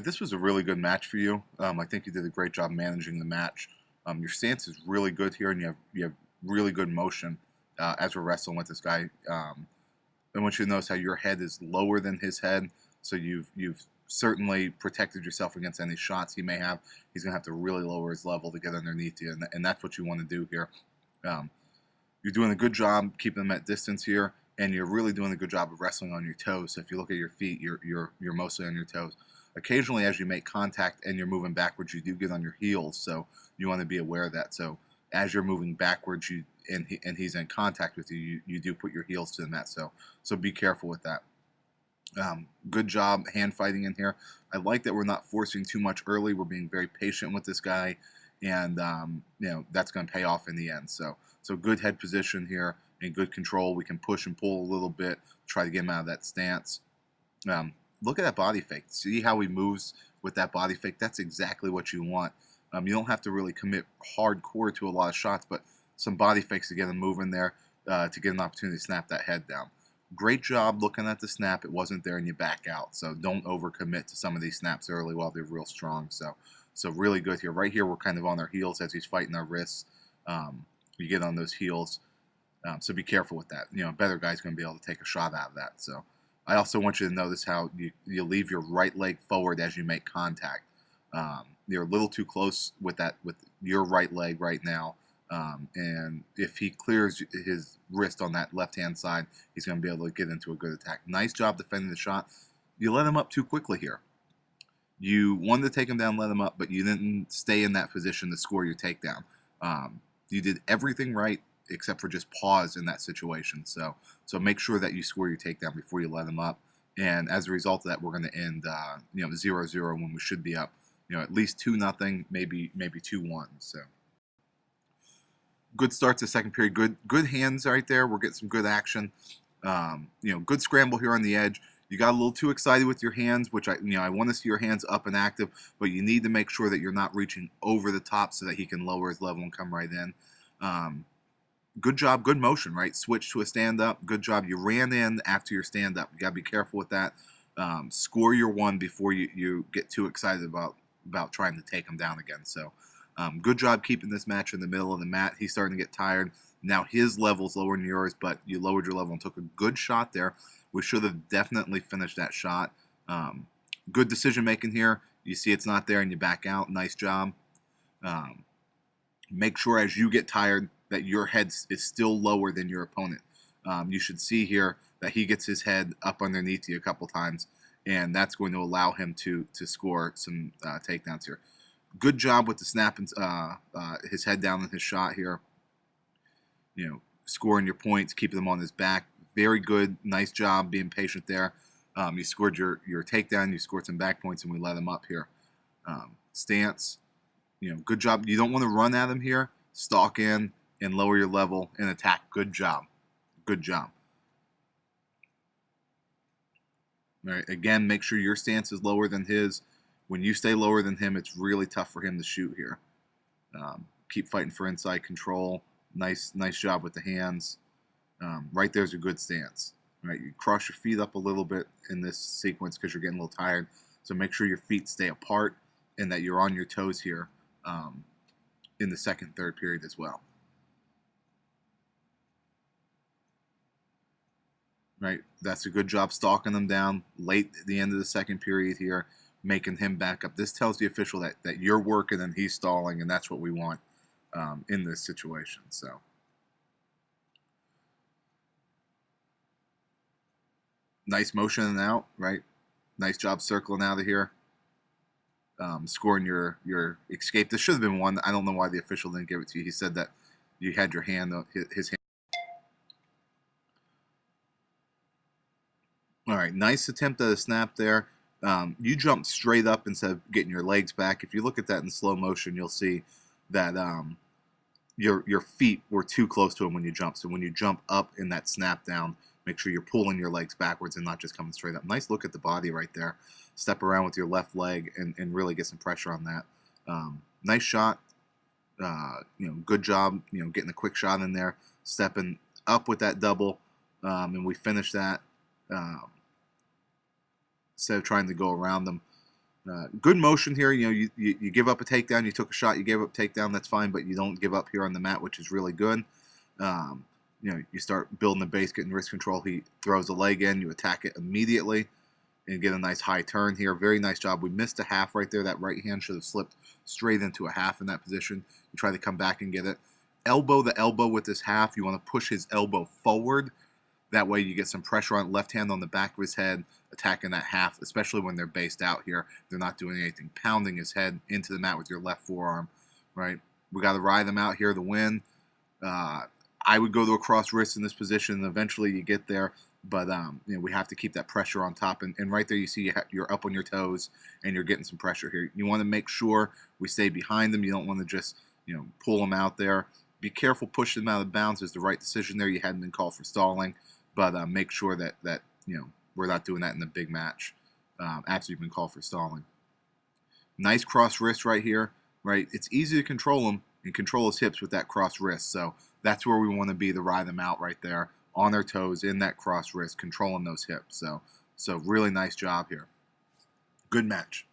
This was a really good match for you. I think you did a great job managing the match. Your stance is really good here, and you have really good motion as we're wrestling with this guy. I want you to notice how your head is lower than his head, so you've certainly protected yourself against any shots he may have. He's gonna have to really lower his level to get underneath you, and that's what you want to do here. Um, you're doing a good job keeping them at distance here, and you're really doing a good job of wrestling on your toes. So if you look at your feet, you're mostly on your toes. Occasionally, as you make contact and you're moving backwards, you do get on your heels. So you want to be aware of that. So as you're moving backwards, and he's in contact with you, you do put your heels to the mat. So be careful with that. Good job hand fighting in here. I like that we're not forcing too much early. We're being very patient with this guy, and that's going to pay off in the end. So good head position here and good control. We can push and pull a little bit, try to get him out of that stance. Look at that body fake. See how he moves with that body fake? That's exactly what you want. You don't have to really commit hardcore to a lot of shots, but some body fakes to get him moving there to get an opportunity to snap that head down. Great job looking at the snap. It wasn't there and you back out. So don't overcommit to some of these snaps early while they're real strong. So really good here. Right here, we're kind of on our heels as he's fighting our wrists. You get on those heels. So be careful with that. A better guy's going to be able to take a shot out of that. So I also want you to notice how you leave your right leg forward as you make contact. You're a little too close with your right leg right now. And if he clears his wrist on that left-hand side, he's going to be able to get into a good attack. Nice job defending the shot. You let him up too quickly here. You wanted to take him down, let him up, but you didn't stay in that position to score your takedown. You did everything right except for just pause in that situation. So make sure that you score your takedown before you let him up. And as a result of that, we're going to end 0-0 when we should be up at least 2-0, maybe 2-1. So good start to the second period. Good hands right there. We're getting some good action. Good scramble here on the edge. You got a little too excited with your hands, which I want to see your hands up and active, but you need to make sure that you're not reaching over the top so that he can lower his level and come right in. Good job, good motion, right? Switch to a stand-up. Good job. You ran in after your stand-up. You got to be careful with that. Score your one before you get too excited about trying to take him down again. So good job keeping this match in the middle of the mat. He's starting to get tired. Now his level's lower than yours, but you lowered your level and took a good shot there. We should have definitely finished that shot. Good decision-making here. You see it's not there and you back out. Nice job. Make sure as you get tired that your head is still lower than your opponent. You should see here that he gets his head up underneath you a couple times, and that's going to allow him to score some takedowns here. Good job with the snap and his head down in his shot here. Scoring your points, keeping them on his back. Very good. Nice job being patient there. You scored your takedown. You scored some back points, and we let him up here. Stance. Good job. You don't want to run at him here. Stalk in and lower your level and attack. Good job. Good job. All right. Again, make sure your stance is lower than his. When you stay lower than him, it's really tough for him to shoot here. Keep fighting for inside control. Nice job with the hands. Right there's a good stance. Right, you cross your feet up a little bit in this sequence because you're getting a little tired. So make sure your feet stay apart and that you're on your toes here in the second, third period as well. Right, that's a good job stalking them down late at the end of the second period here, making him back up. This tells the official that you're working and he's stalling, and that's what we want in this situation. So nice motion and out, right? Nice job circling out of here. Scoring your escape. This should have been one. I don't know why the official didn't give it to you. He said that you had your hand, his hand. All right, nice attempt at a snap there. You jumped straight up instead of getting your legs back. If you look at that in slow motion, you'll see that your feet were too close to him when you jump. So when you jump up in that snap down, make sure you're pulling your legs backwards and not just coming straight up. Nice look at the body right there. Step around with your left leg and really get some pressure on that. Nice shot. Good job, getting a quick shot in there, stepping up with that double, and we finished that instead of trying to go around them. Good motion here. You give up a takedown. You took a shot. You gave up a takedown. That's fine, but you don't give up here on the mat, which is really good. Um, you start building the base, getting wrist control. He throws a leg in. You attack it immediately and get a nice high turn here. Very nice job. We missed a half right there. That right hand should have slipped straight into a half in that position. You try to come back and get it. Elbow the elbow with this half. You want to push his elbow forward. That way you get some pressure on left hand on the back of his head, attacking that half, especially when they're based out here. They're not doing anything. Pounding his head into the mat with your left forearm, right? We got to ride them out here to win. I would go to a cross wrist in this position, and eventually you get there. But we have to keep that pressure on top. And right there you see you're up on your toes, and you're getting some pressure here. You want to make sure we stay behind them. You don't want to just pull them out there. Be careful pushing them out of bounds is the right decision there. You hadn't been called for stalling. But make sure that we're not doing that in the big match after you've been called for stalling. Nice cross wrist right here, right? It's easy to control him and control his hips with that cross wrist. So that's where we want to be to ride them out right there on their toes in that cross wrist, controlling those hips. So really nice job here. Good match.